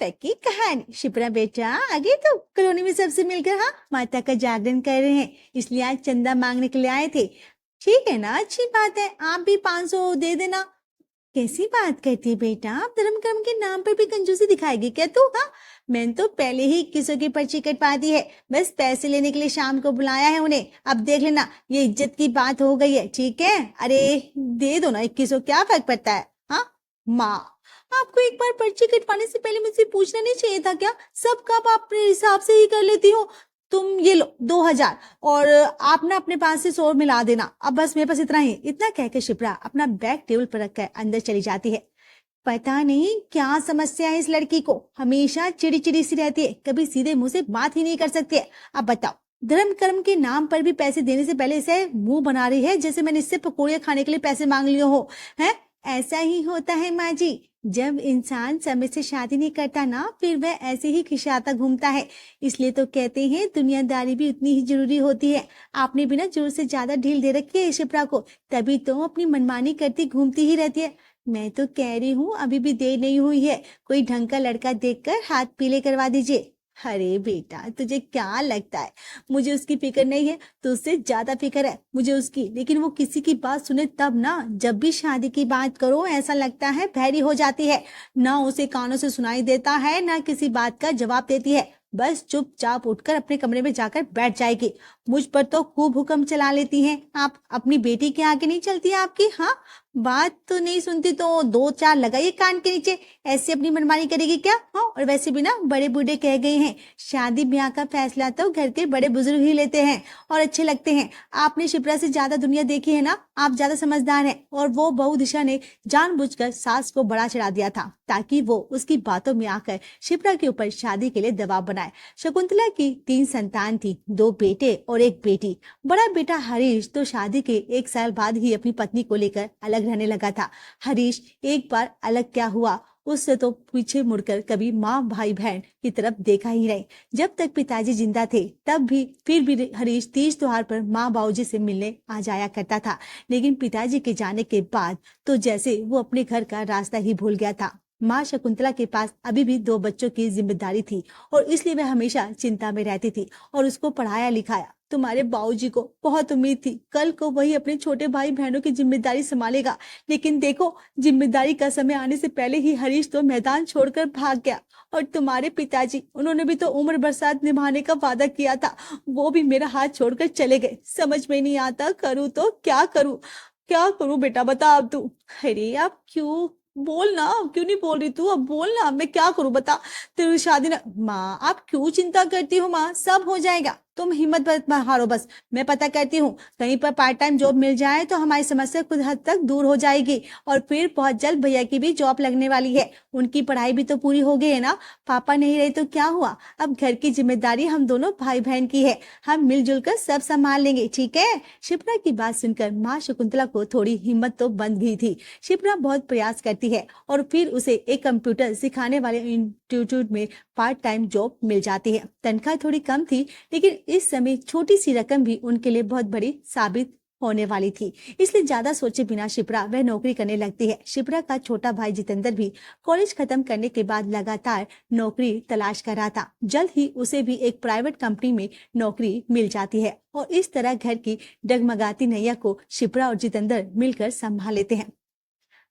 Flashback की कहानी। शिप्रा बेटा आगे तो कॉलोनी में सबसे मिलकर माता का जागरण कर रहे हैं, इसलिए आज चंदा मांगने के लिए आए थे। ठीक है ना, अच्छी बात है, आप भी 500 दे देना। कैसी बात करती है बेटा, धर्म कर्म के नाम पर भी कंजूसी दिखाएगी क्या तू? मैंने तो पहले ही 2100 की पर्ची कटवा दी है, बस पैसे लेने के लिए शाम को बुलाया है उन्हें। अब देख लेना, ये इज्जत की बात हो गई है, ठीक है? अरे दे दो ना 2100, क्या फर्क पड़ता है? माँ, आपको एक बार पर्ची कटवाने से पहले मुझसे पूछना नहीं चाहिए था क्या? सब काम आप अपने हिसाब से ही कर लेती हो। तुम ये लो 2000 और आप ना अपने पास से 100 मिला देना। अब बस मेरे पास इतना ही। इतना कहकर शिप्रा अपना बैग टेबल पर रखकर अंदर चली जाती है। पता नहीं क्या समस्या है इस लड़की को, हमेशा चिड़ी चिड़ी सी रहती है, कभी सीधे मुंह से बात ही नहीं कर सकती है। अब बताओ, धर्म कर्म के नाम पर भी पैसे देने से पहले इसे मुंह बना रही है जैसे मैंने इससे पकौड़ियां खाने के लिए पैसे मांग लिए हो। है ऐसा ही होता है माँ जी, जब इंसान समय से शादी नहीं करता ना, फिर वह ऐसे ही खिसियाता घूमता है। इसलिए तो कहते हैं दुनियादारी भी उतनी ही जरूरी होती है। आपने भी ना जोर से ज्यादा ढील दे रखी है शिप्रा को, तभी तो अपनी मनमानी करती घूमती ही रहती है। मैं तो कह रही हूँ अभी भी देर नहीं हुई है, कोई ढंग का लड़का देखकर हाथ पीले करवा दीजिए। अरे बेटा, तुझे क्या लगता है मुझे उसकी फिक्र नहीं है? तो उससे ज्यादा फिक्र है मुझे उसकी, लेकिन वो किसी की बात सुने तब ना। जब भी शादी की बात करो ऐसा लगता है बहरी हो जाती है, ना उसे कानों से सुनाई देता है ना किसी बात का जवाब देती है, बस चुपचाप उठकर अपने कमरे में जाकर बैठ जाएगी। मुझ पर तो खूब हुक्म चला लेती हैं आप, अपनी बेटी के आगे नहीं चलती आपकी? बात तो नहीं सुनती तो 2-4 लगाइए कान के नीचे, ऐसे अपनी मनमानी करेगी क्या? और वैसे भी ना बड़े बूढ़े कह गए हैं, शादी ब्याह का फैसला तो घर के बड़े बुजुर्ग ही लेते हैं और अच्छे लगते हैं। आपने शिप्रा से ज्यादा दुनिया देखी है ना, आप ज्यादा समझदार हैं। और वो बहू दिशा ने जानबूझकर सास को बड़ा चढ़ा दिया था ताकि वो उसकी बातों में आकर शिप्रा के ऊपर शादी के लिए दबाव बनाए। शकुंतला की 3 संतान थी, 2 बेटे और 1 बेटी। बड़ा बेटा हरीश तो शादी के 1 साल बाद ही अपनी पत्नी को लेकर अलग रहने लगा था। हरीश एक बार अलग क्या हुआ, उससे तो पीछे मुड़कर कभी माँ भाई बहन की तरफ देखा ही नहीं। जब तक पिताजी जिंदा थे तब भी फिर भी हरीश तीज त्योहार पर माँ बाबूजी से मिलने आ जाया करता था, लेकिन पिताजी के जाने के बाद तो जैसे वो अपने घर का रास्ता ही भूल गया था। माँ शकुंतला के पास अभी भी 2 बच्चों की जिम्मेदारी थी और इसलिए वह हमेशा चिंता में रहती थी और उसको पढ़ाया लिखाया। तुम्हारे बाबूजी को बहुत उम्मीद थी कल को वही अपने छोटे भाई बहनों की जिम्मेदारी संभालेगा, लेकिन देखो जिम्मेदारी का समय आने से पहले ही हरीश तो मैदान छोड़कर भाग गया। और तुम्हारे पिताजी, उन्होंने भी तो उम्र बरसात निभाने का वादा किया था, वो भी मेरा हाथ छोड़कर चले गए। समझ में नहीं आता करूँ तो क्या करूँ, क्या करूँ बेटा बता अब तू। अरे आप क्यों बोल ना, क्यों नहीं बोल रही तू? अब बोल ना, मैं क्या करूं बता। तेरी शादी ना। माँ आप क्यों चिंता करती हो माँ, सब हो जाएगा, तुम हिम्मत मत हारो बस। मैं पता करती हूँ, कहीं पर पार्ट टाइम जॉब मिल जाए तो हमारी समस्या कुछ हद तक दूर हो जाएगी। और फिर बहुत जल्द भैया की भी जॉब लगने वाली है, उनकी पढ़ाई भी तो पूरी हो गई है ना। पापा नहीं रहे तो क्या हुआ, अब घर की जिम्मेदारी हम दोनों भाई बहन की है, हम मिलजुल कर सब संभाल लेंगे, ठीक है? शिप्रा की बात सुनकर माँ शकुंतला को थोड़ी हिम्मत तो बंद गई थी। शिप्रा बहुत प्रयास करती है और फिर उसे एक कंप्यूटर सिखाने वाले इंस्टीट्यूट में पार्ट टाइम जॉब मिल जाती है। तनख्वाह थोड़ी कम थी, लेकिन इस समय छोटी सी रकम भी उनके लिए बहुत बड़ी साबित होने वाली थी, इसलिए ज्यादा सोचे बिना शिप्रा वह नौकरी करने लगती है। शिप्रा का छोटा भाई जितेंद्र भी कॉलेज खत्म करने के बाद लगातार नौकरी तलाश कर रहा था। जल्द ही उसे भी एक प्राइवेट कंपनी में नौकरी मिल जाती है और इस तरह घर की डगमगाती नैया को शिप्रा और जितेंद्र मिलकर संभाल लेते हैं।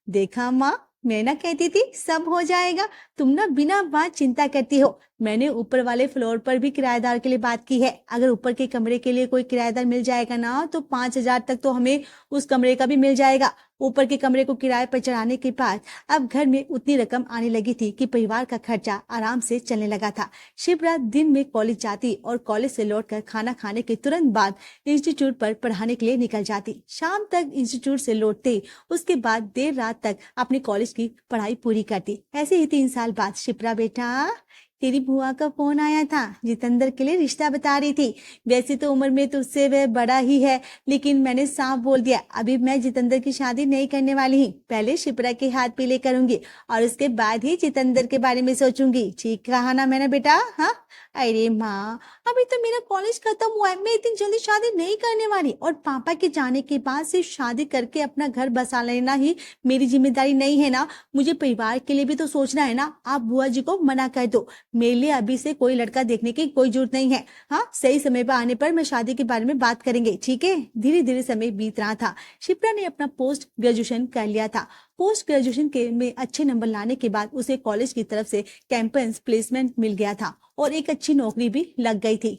देखा माँ, मैं ना कहती थी सब हो जाएगा, तुम ना बिना बात चिंता करती हो। मैंने ऊपर वाले फ्लोर पर भी किराएदार के लिए बात की है, अगर ऊपर के कमरे के लिए कोई किराएदार मिल जाएगा ना तो 5,000 तक तो हमें उस कमरे का भी मिल जाएगा। ऊपर के कमरे को किराए पर चढ़ाने के बाद अब घर में उतनी रकम आने लगी थी कि परिवार का खर्चा आराम से चलने लगा था। शिप्रा दिन में कॉलेज जाती और कॉलेज से लौटकर खाना खाने के तुरंत बाद इंस्टीट्यूट पर पढ़ाने के लिए निकल जाती। शाम तक इंस्टीट्यूट से लौटते उसके बाद देर रात तक अपने कॉलेज की पढ़ाई पूरी करती। ऐसे ही 3 साल बाद शिप्रा बेटा तेरी बुआ का फोन आया था, जितेंद्र के लिए रिश्ता बता रही थी। वैसे तो उम्र में तुझसे वह बड़ा ही है, लेकिन मैंने साफ बोल दिया, अभी मैं जितेंद्र की शादी नहीं करने वाली हूँ। पहले शिप्रा के हाथ पीले करूंगी और उसके बाद ही जितेंद्र के बारे में सोचूंगी। ठीक कहा ना मैंने बेटा? हाँ। अरे माँ, अभी तो मेरा कॉलेज खत्म हुआ है, मैं इतनी जल्दी शादी नहीं करने वाली। और पापा के जाने के बाद सिर्फ शादी करके अपना घर बसा लेना ही मेरी जिम्मेदारी नहीं है ना, मुझे परिवार के लिए भी तो सोचना है ना। आप बुआ जी को मना कर दो, मेरे लिए अभी से कोई लड़का देखने की कोई जरूरत नहीं है। हाँ, सही समय पर आने पर मैं शादी के बारे में बात करेंगे, ठीक है? धीरे धीरे समय बीत रहा था। शिप्रा ने अपना पोस्ट ग्रेजुएशन कर लिया था। पोस्ट ग्रेजुएशन के में अच्छे नंबर लाने के बाद उसे कॉलेज की तरफ से कैंपस प्लेसमेंट मिल गया था और एक अच्छी नौकरी भी लग गई थी।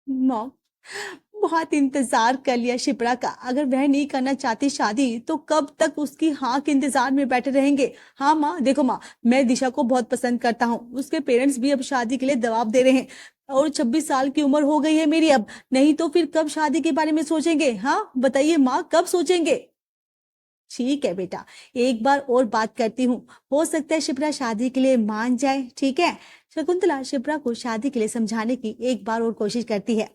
मॉम, बहुत इंतजार कर लिया शिप्रा का। अगर वह नहीं करना चाहती शादी तो कब तक उसकी हाँ के इंतजार में बैठे रहेंगे। हाँ माँ, देखो माँ, मैं दिशा को बहुत पसंद करता हूँ। उसके पेरेंट्स भी अब शादी के लिए दबाव दे रहे हैं और 26 साल की उम्र हो गई है मेरी अब। नहीं तो फिर कब शादी के बारे में सोचेंगे? हाँ बताइए माँ, कब सोचेंगे? ठीक है बेटा, एक बार और बात करती हूँ, हो सकता है शिप्रा शादी के लिए मान जाए, ठीक है? शकुंतला शिप्रा को शादी के लिए समझाने की एक बार और कोशिश करती है।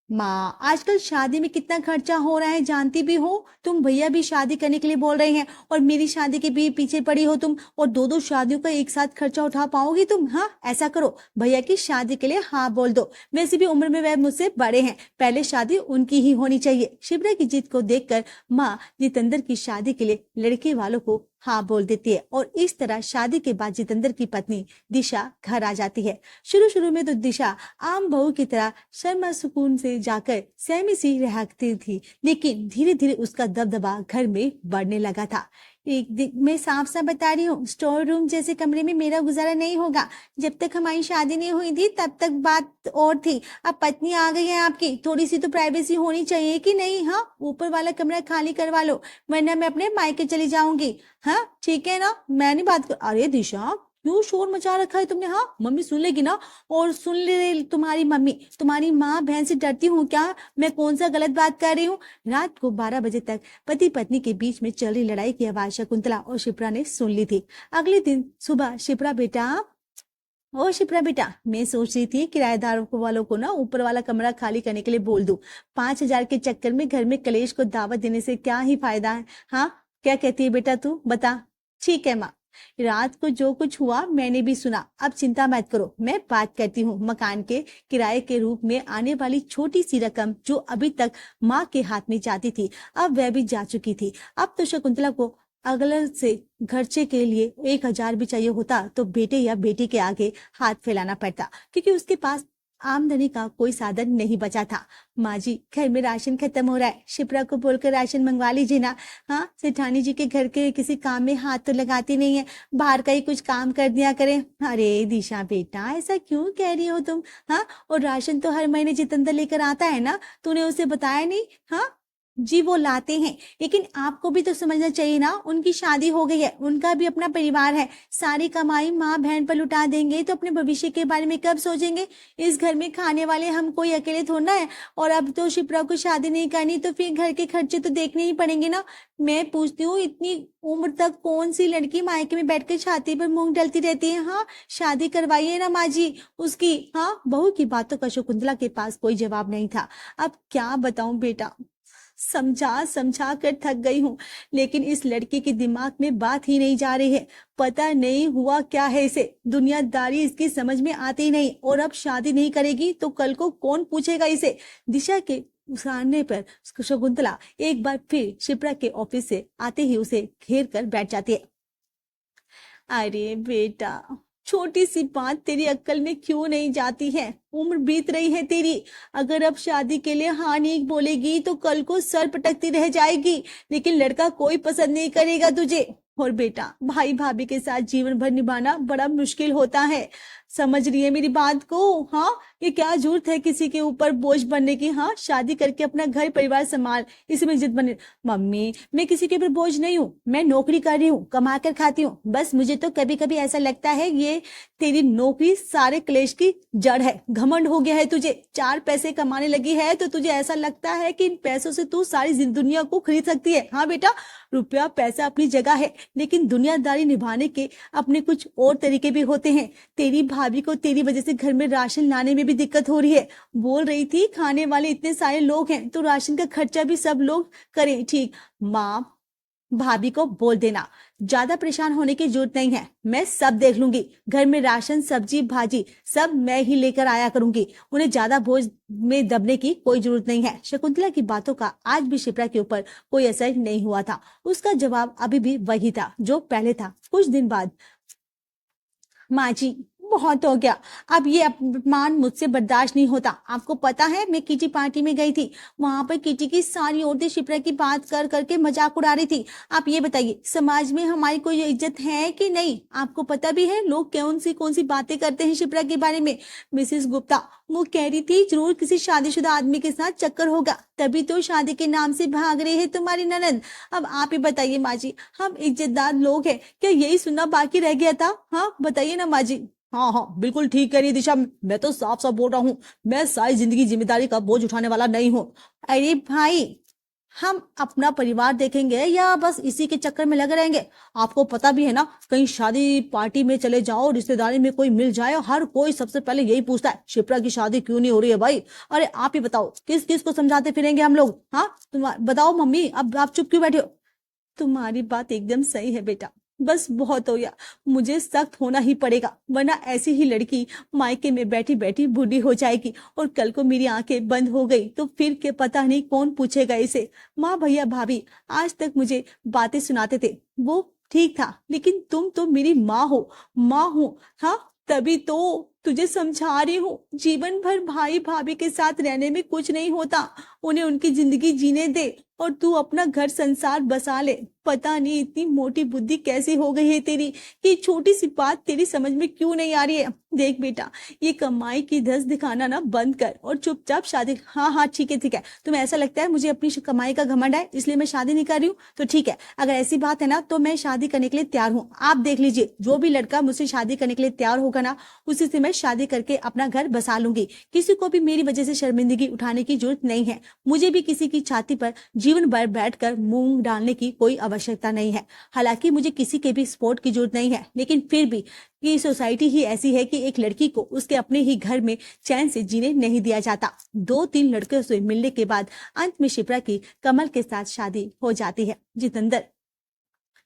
माँ, आजकल शादी में कितना खर्चा हो रहा है जानती भी हो। तुम भैया भी शादी करने के लिए बोल रहे हैं और मेरी शादी के भी पीछे पड़ी हो तुम, और दो दो शादियों का एक साथ खर्चा उठा पाओगी तुम? हाँ, ऐसा करो, भैया की शादी के लिए हाँ बोल दो। वैसे भी उम्र में वह मुझसे बड़े हैं, पहले शादी उनकी ही होनी चाहिए। शिप्रा की जिद को देखकर माँ जितेंद्र की शादी के लिए लड़के वालों को हाँ बोल देती है और इस तरह शादी के बाद जितेंद्र की पत्नी दिशा घर आ जाती है। शुरू शुरू में तो दिशा आम बहू की तरह शर्मा सुकून से जाकर सहमी सी रहती थी, लेकिन धीरे धीरे उसका दबदबा घर में बढ़ने लगा था। एक दिन मैं साफ साफ बता रही हूँ, स्टोर रूम जैसे कमरे में मेरा गुजारा नहीं होगा। जब तक हमारी शादी नहीं हुई थी तब तक बात और थी, अब पत्नी आ गई है आपकी, थोड़ी सी तो प्राइवेसी होनी चाहिए कि नहीं? हाँ, ऊपर वाला कमरा खाली करवा लो, वरना मैं अपने मायके चली जाऊंगी। हाँ ठीक है ना, मैं नहीं बात कर। अरे दिशा, क्यों शोर मचा रखा है तुमने? हाँ, मम्मी सुन लेगी ना। और सुन ले तुम्हारी मम्मी, तुम्हारी माँ बहन से डरती हूँ क्या? मैं कौन सा गलत बात कर रही हूँ? रात को 12 बजे तक पति पत्नी के बीच में चल रही लड़ाई की आवाज शकुंतला और शिप्रा ने सुन ली थी। अगले दिन सुबह शिप्रा बेटा, मैं सोच रही थी किराएदारों को वालों को ना ऊपर वाला कमरा खाली करने के लिए बोल दूं। 5,000 के चक्कर में घर में कलेश को दावत देने से क्या ही फायदा है? हाँ, क्या कहती है बेटा तू बता? ठीक है माँ, रात को जो कुछ हुआ मैंने भी सुना, अब चिंता मत करो, मैं बात करती हूँ। मकान के किराए के रूप में आने वाली छोटी सी रकम जो अभी तक माँ के हाथ में जाती थी, अब वह भी जा चुकी थी। अब तो शकुंतला को अगले से खर्चे के लिए 1,000 भी चाहिए होता तो बेटे या बेटी के आगे हाथ फैलाना पड़ता, क्योंकि उसके पास आमदनी का कोई साधन नहीं बचा था। माँ जी, घर में राशन खत्म हो रहा है, शिप्रा को बोलकर राशन मंगवा लीजिए ना। हाँ, सेठानी जी के घर के किसी काम में हाथ तो लगाती नहीं है, बाहर का ही कुछ काम कर दिया करें। अरे दिशा बेटा, ऐसा क्यों कह रही हो तुम? हाँ, और राशन तो हर महीने जितेंद्र लेकर आता है ना, तूने उसे बताया नहीं? हाँ जी, वो लाते हैं, लेकिन आपको भी तो समझना चाहिए ना, उनकी शादी हो गई है, उनका भी अपना परिवार है। सारी कमाई माँ बहन पर लुटा देंगे तो अपने भविष्य के बारे में कब सोचेंगे? इस घर में खाने वाले हम कोई अकेले थोड़ा है, और अब तो शिप्रा को शादी नहीं करनी तो फिर घर के खर्चे तो देखने ही पड़ेंगे ना। मैं पूछती हूँ, इतनी उम्र तक कौन सी लड़की मायके में बैठकर छाती पर मूंग डलती रहती है? हाँ, शादी करवाइए ना माँ जी उसकी। हाँ, बहू की बातों का शकुंतला के पास कोई जवाब नहीं था। अब क्या बताऊं बेटा, समझा समझा कर थक गई हूँ, लेकिन इस लड़की के दिमाग में बात ही नहीं जा रही है। पता नहीं हुआ क्या है इसे, दुनियादारी इसकी समझ में आती नहीं, और अब शादी नहीं करेगी तो कल को कौन पूछेगा इसे? दिशा के उसारने पर शकुंतला एक बार फिर शिप्रा के ऑफिस से आते ही उसे घेर कर बैठ जाती है। अरे बेटा, छोटी सी बात तेरी अक्ल में क्यों नहीं जाती है? उम्र बीत रही है तेरी, अगर अब शादी के लिए हाँ नहीं बोलेगी तो कल को सर पटकती रह जाएगी, लेकिन लड़का कोई पसंद नहीं करेगा तुझे। और बेटा, भाई भाभी के साथ जीवन भर निभाना बड़ा मुश्किल होता है, समझ रही है मेरी बात को? हाँ, ये क्या जरूरत है किसी के ऊपर बोझ बनने की। हाँ, शादी करके अपना घर परिवार संभाल, इसी में इज्जत बने। मम्मी, मैं किसी के ऊपर बोझ नहीं हूँ, मैं नौकरी कर रही हूँ, कमा कर खाती हूँ। बस मुझे तो कभी कभी ऐसा लगता है ये तेरी नौकरी सारे क्लेश की जड़ है। घमंड हो गया है तुझे, 4 पैसे कमाने लगी है तो तुझे ऐसा लगता है कि इन पैसों से तू सारी दुनिया को खरीद सकती है। हाँ बेटा, रुपया पैसा अपनी जगह है, लेकिन दुनियादारी निभाने के अपने कुछ और तरीके भी होते हैं। तेरी भाभी को तेरी वजह से घर में राशन लाने में भी दिक्कत हो रही है। बोल रही थी खाने वाले इतने सारे लोग हैं तो राशन का खर्चा भी सब लोग करें। ठीक, माँ भाभी को बोल देना, ज्यादा परेशान होने की जरूरत नहीं है, मैं सब देख लूंगी। घर में राशन सब्जी भाजी सब मैं ही लेकर आया करूंगी, उन्हें ज्यादा बोझ में दबने की कोई जरूरत नहीं है। शकुंतला की बातों का आज भी शिप्रा के ऊपर कोई असर नहीं हुआ था। उसका जवाब अभी भी वही था जो पहले था। कुछ दिन बाद, माँ जी बहुत हो गया, अब ये अपमान मुझसे बर्दाश्त नहीं होता। आपको पता है मैं किटी पार्टी में गई थी, वहां पर किटी की सारी औरतें शिप्रा की बात कर करके मजाक उड़ा रही थी। आप ये बताइए समाज में हमारी कोई इज्जत है कि नहीं? आपको पता भी है लोग कौन सी बातें करते हैं शिप्रा के बारे में। मिसेस गुप्ता वो कह रही थी जरूर किसी शादीशुदा आदमी के साथ चक्कर होगा, तभी तो शादी के नाम से भाग रही है तुम्हारी ननद। अब आप ही बताइए माँ जी, हम इज्जतदार लोग हैं, क्या यही सुनना बाकी रह गया था? हाँ बताइए ना माँ जी। हाँ हाँ, बिल्कुल ठीक कह रही है दिशा, मैं तो साफ साफ बोल रहा हूँ, मैं सारी जिंदगी जिम्मेदारी का बोझ उठाने वाला नहीं हूँ। अरे भाई, हम अपना परिवार देखेंगे या बस इसी के चक्कर में लगे रहेंगे? आपको पता भी है ना, कहीं शादी पार्टी में चले जाओ, रिश्तेदारी में कोई मिल जाए, हर कोई सबसे पहले यही पूछता है शिप्रा की शादी क्यों नहीं हो रही है भाई। अरे आप ही बताओ किस किस को समझाते फिरेंगे हम लोग? हाँ तुम बताओ मम्मी, अब आप चुप क्यों बैठे हो? तुम्हारी बात एकदम सही है बेटा, बस बहुत हो गया, मुझे सख्त होना ही पड़ेगा, वरना ऐसी ही लड़की मायके में बैठी बैठी बूढ़ी हो जाएगी और कल को मेरी आंखें बंद हो गई तो फिर के पता नहीं कौन पूछेगा इसे। माँ भैया भाभी आज तक मुझे बातें सुनाते थे, वो ठीक था, लेकिन तुम तो मेरी माँ हो, माँ हो। हाँ, तभी तो तुझे समझा रही हूँ, जीवन भर भाई भाभी के साथ रहने में कुछ नहीं होता, उन्हें उनकी जिंदगी जीने दे और तू अपना घर संसार बसा ले। पता नहीं इतनी मोटी बुद्धि कैसे हो गई है तेरी कि छोटी सी बात तेरी समझ में क्यों नहीं आ रही है। देख बेटा, ये कमाई की धस दिखाना ना बंद कर और चुपचाप शादी। हाँ हाँ ठीक है ठीक है, तुम्हें ऐसा लगता है मुझे अपनी कमाई का घमंड है इसलिए मैं शादी नहीं कर रही हूँ, तो ठीक है, अगर ऐसी बात है ना तो मैं शादी करने के लिए तैयार हूँ। आप देख लीजिए, जो भी लड़का मुझसे शादी करने के लिए तैयार होगा ना, उसी से मैं शादी करके अपना घर बसा लूंगी। किसी को भी मेरी वजह से शर्मिंदगी उठाने की जरूरत नहीं है। मुझे भी किसी की छाती पर जीवन भर बैठकर मूंग डालने की कोई आवश्यकता नहीं है। हालांकि मुझे किसी के भी सपोर्ट की जरूरत नहीं है, लेकिन फिर भी ये सोसाइटी ही ऐसी है कि एक लड़की को उसके अपने ही घर में चैन से जीने नहीं दिया जाता। 2-3 लड़कियों से मिलने के बाद अंत में शिप्रा की कमल के साथ शादी हो जाती है। जितेंद्र,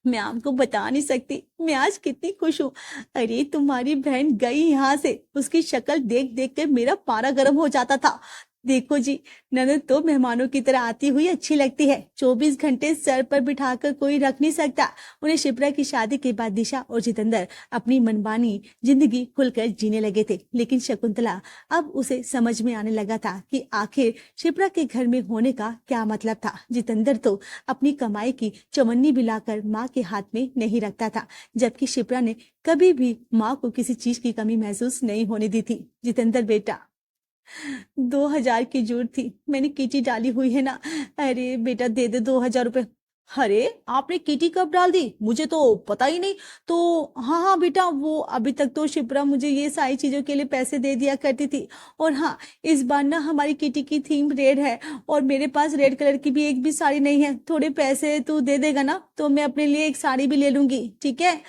मैं आपको बता नहीं सकती मैं आज कितनी खुश हूँ। अरे तुम्हारी बहन गई यहाँ से, उसकी शक्ल देख देख कर मेरा पारा गर्म हो जाता था। देखो जी, ननद तो मेहमानों की तरह आती हुई अच्छी लगती है, 24 घंटे सर पर बिठाकर कोई रख नहीं सकता। उन्हें शिप्रा की शादी के बाद दिशा और जितेंद्र अपनी मनमानी जिंदगी खुलकर जीने लगे थे, लेकिन शकुंतला अब उसे समझ में आने लगा था कि आखिर शिप्रा के घर में होने का क्या मतलब था। जितेंद्र तो अपनी कमाई की चवन्नी भी लाकर माँ के हाथ में नहीं रखता था, जबकि शिप्रा ने कभी भी माँ को किसी चीज की कमी महसूस नहीं होने दी थी। जितेंद्र बेटा, 2,000 की जरूरत थी, मैंने किटी डाली हुई है ना। अरे बेटा दे दे 2,000 रुपए। अरे आपने किटी कब डाल दी, मुझे तो पता ही नहीं। तो हाँ हाँ बेटा, वो अभी तक तो शिप्रा मुझे ये सारी चीजों के लिए पैसे दे दिया करती थी, और हाँ इस बार ना हमारी किटी की थीम रेड है और मेरे पास रेड कलर की भी एक भी साड़ी नहीं है। थोड़े पैसे तू दे देगा ना तो मैं अपने लिए एक साड़ी भी ले लूंगी, ठीक है?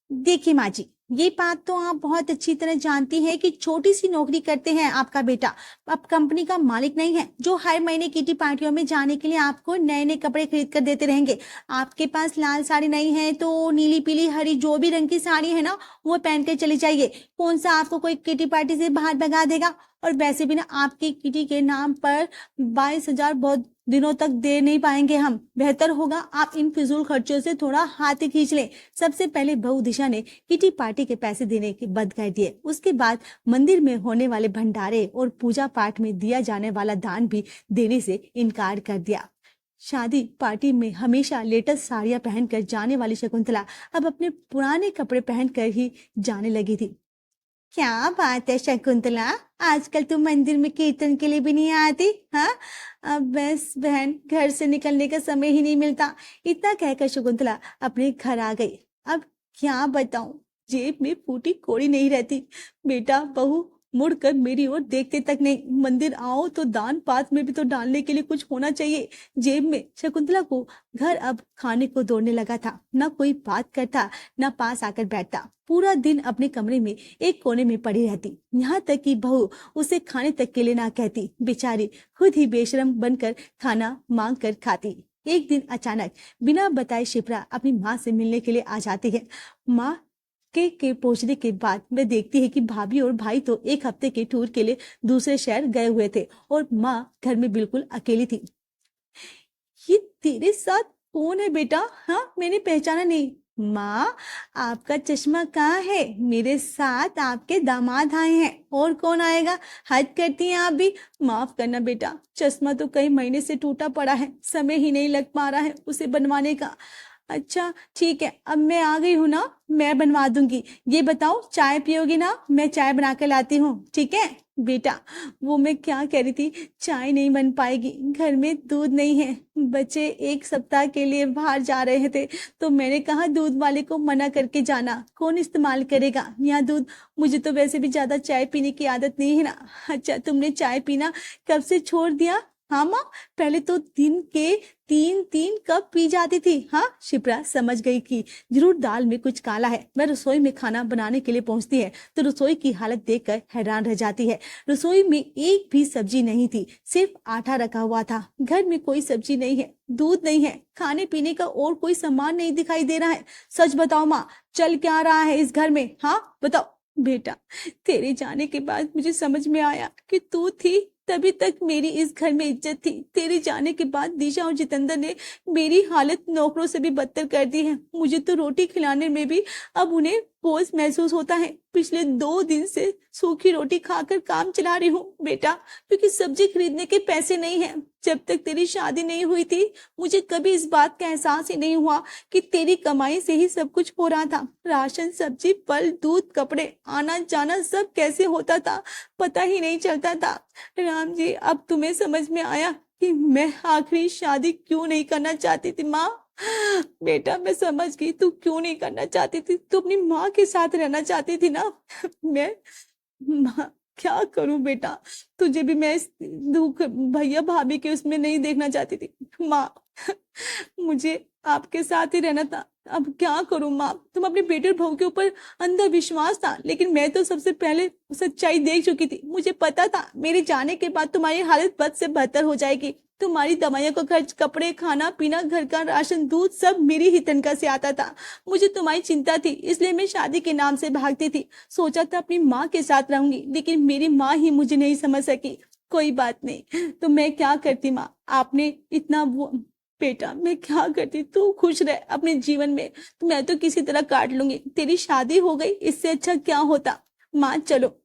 देखिए माँ जी, ये बात तो आप बहुत अच्छी तरह जानती हैं कि छोटी सी नौकरी करते हैं आपका बेटा, अब कंपनी का मालिक नहीं है जो हर महीने किटी पार्टियों में जाने के लिए आपको नए नए कपड़े खरीद कर देते रहेंगे। आपके पास लाल साड़ी नहीं है तो नीली पीली हरी जो भी रंग की साड़ी है ना वो पहन कर चली जाइए। कौन सा आपको कोई किटी पार्टी से बाहर भगा देगा? और वैसे भी ना आपकी किटी के नाम पर 22,000 बहुत दिनों तक दे नहीं पाएंगे हम। बेहतर होगा आप इन फिजूल खर्चों से थोड़ा हाथ खींच लें। सबसे पहले बहू दिशा ने किटी पार्टी के पैसे देने के बंद कर दिए। उसके बाद मंदिर में होने वाले भंडारे और पूजा पाठ में दिया जाने वाला दान भी देने से इनकार कर दिया। शादी पार्टी में हमेशा लेटेस्ट साड़ियां पहनकर जाने वाली शकुंतला अब अपने पुराने कपड़े पहनकर ही जाने लगी थी। क्या बात है शकुंतला, आजकल तुम मंदिर में कीर्तन के लिए भी नहीं आती? हाँ, अब बस बहन, घर से निकलने का समय ही नहीं मिलता। इतना कहकर शकुंतला अपने घर आ गई। अब क्या बताऊं, जेब में फूटी कौड़ी नहीं रहती। बेटा बहू मुड़कर मेरी ओर देखते तक नहीं। मंदिर आओ तो दान पात में भी तो डालने के लिए कुछ होना चाहिए जेब में। शकुंतला को घर अब खाने को दौड़ने लगा था। ना कोई बात करता, ना पास आकर बैठता। पूरा दिन अपने कमरे में एक कोने में पड़ी रहती। यहाँ तक कि बहू उसे खाने तक के लिए ना कहती। बेचारी खुद ही बेशरम बनकर खाना मांग कर खाती। एक दिन अचानक बिना बताए शिप्रा अपनी माँ से मिलने के लिए आ जाती है। माँ के पहुंचने के बाद वह देखती है कि भाभी और भाई तो एक हफ्ते के टूर के लिए दूसरे शहर गए हुए थे और माँ घर में बिल्कुल अकेली थी। ये तेरे साथ कौन है बेटा? हाँ, मैंने पहचाना नहीं। माँ, आपका चश्मा कहाँ है? मेरे साथ आपके दामाद आए हैं। और कौन आएगा? हद करती हैं आप भी। माफ करना बेटा, चश्मा तो कई महीने से टूटा पड़ा है, समय ही नहीं लग पा रहा है उसे बनवाने का। अच्छा ठीक है, अब मैं आ गई हूँ ना, मैं बनवा दूंगी। ये बताओ, चाय पियोगी ना? मैं चाय बना कर लाती हूँ, ठीक है? बेटा, वो मैं क्या कह रही थी, चाय नहीं बन पाएगी, घर में दूध नहीं है। बच्चे एक सप्ताह के लिए बाहर जा रहे थे तो मैंने कहा दूध वाले को मना करके जाना, कौन इस्तेमाल करेगा यहाँ दूध। मुझे तो वैसे भी ज्यादा चाय पीने की आदत नहीं है ना। अच्छा, तुमने चाय पीना कब से छोड़ दिया? हाँ माँ, पहले तो दिन के 3-3 कप पी जाती थी। हाँ, शिप्रा समझ गई कि जरूर दाल में कुछ काला है। वह रसोई में खाना बनाने के लिए पहुंचती है तो रसोई की हालत देखकर हैरान रह जाती है। रसोई में एक भी सब्जी नहीं थी, सिर्फ आटा रखा हुआ था। घर में कोई सब्जी नहीं है, दूध नहीं है, खाने पीने का और कोई सामान नहीं दिखाई दे रहा है। सच बताओ माँ, चल क्या रहा है इस घर में? हाँ बताओ। बेटा, तेरे जाने के बाद मुझे समझ में आया कि तू थी तभी तक मेरी इस घर में इज्जत थी। तेरे जाने के बाद दिशा और जितेंद्र ने मेरी हालत नौकरों से भी बदतर कर दी है। मुझे तो रोटी खिलाने में भी अब उन्हें बोझ महसूस होता है। पिछले 2 दिन से सूखी रोटी खाकर काम चला रही हूँ बेटा, क्योंकि सब्जी खरीदने के पैसे नहीं है। जब तक तेरी शादी नहीं हुई थी मुझे कभी इस बात का एहसास ही नहीं हुआ कि तेरी कमाई से ही सब कुछ हो रहा था। राशन, सब्जी, फल, दूध, कपड़े, आना जाना सब कैसे होता था पता ही नहीं चलता था। राम जी, अब तुम्हें समझ में आया कि मैं आखिरी शादी क्यों नहीं करना चाहती थी। माँ, बेटा मैं समझ गई तू क्यों नहीं करना चाहती थी, तू अपनी माँ के साथ रहना चाहती थी ना। मैं माँ क्या करूं बेटा, तुझे भी मैं इस दुख भैया भाभी के उसमें नहीं देखना चाहती थी। माँ, मुझे आपके साथ ही रहना था, अब क्या करूं माँ। तुम अपने बेटे और बहू के ऊपर अंधविश्वास था, लेकिन मैं तो सबसे पहले सच्चाई देख चुकी थी। मुझे पता था मेरे जाने के बाद तुम्हारी हालत बद से बदतर हो जाएगी। तुम्हारी दवाइयों का खर्च, कपड़े, खाना पीना, घर का राशन, दूध सब मेरी ही तनख्वाह से आता था। मुझे तुम्हारी चिंता थी, इसलिए मैं शादी के नाम से भागती थी। सोचा था अपनी माँ के साथ रहूंगी, लेकिन मेरी माँ ही मुझे नहीं समझ सकी। कोई बात नहीं, तो मैं क्या करती माँ, आपने इतना वो। बेटा मैं क्या करती, तू खुश रह अपने जीवन में, तो मैं तो किसी तरह काट लूंगी। तेरी शादी हो गई, इससे अच्छा क्या होता। माँ चलो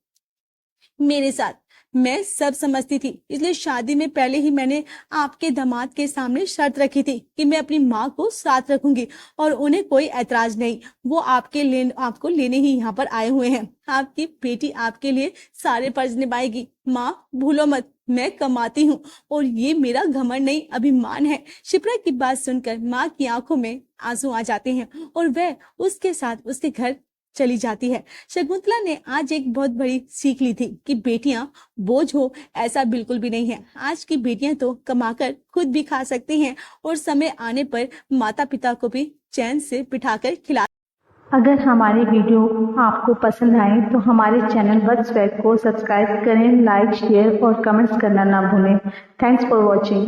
मेरे साथ। मैं सब समझती थी, इसलिए शादी में पहले ही मैंने आपके दामाद के सामने शर्त रखी थी कि मैं अपनी माँ को साथ रखूंगी और उन्हें कोई ऐतराज नहीं। वो आपको लेने ही यहाँ पर आए हुए हैं। आपकी बेटी आपके लिए सारे फर्ज निभाएगी। माँ भूलो मत, मैं कमाती हूँ और ये मेरा घमंड नहीं, अभिमान है। शिप्रा की बात सुनकर माँ की आंखों में आंसू आ जाते हैं और वह उसके साथ उसके घर चली जाती है। शकुंतला ने आज एक बहुत बड़ी सीख ली थी कि बेटियां बोझ हो ऐसा बिल्कुल भी नहीं है। आज की बेटियां तो कमाकर खुद भी खा सकती हैं और समय आने पर माता पिता को भी चैन से बिठाकर खिला। अगर हमारी वीडियो आपको पसंद आए तो हमारे चैनल बड्स वेब को सब्सक्राइब करें, लाइक, शेयर और कमेंट्स करना ना भूलें। Thanks for watching.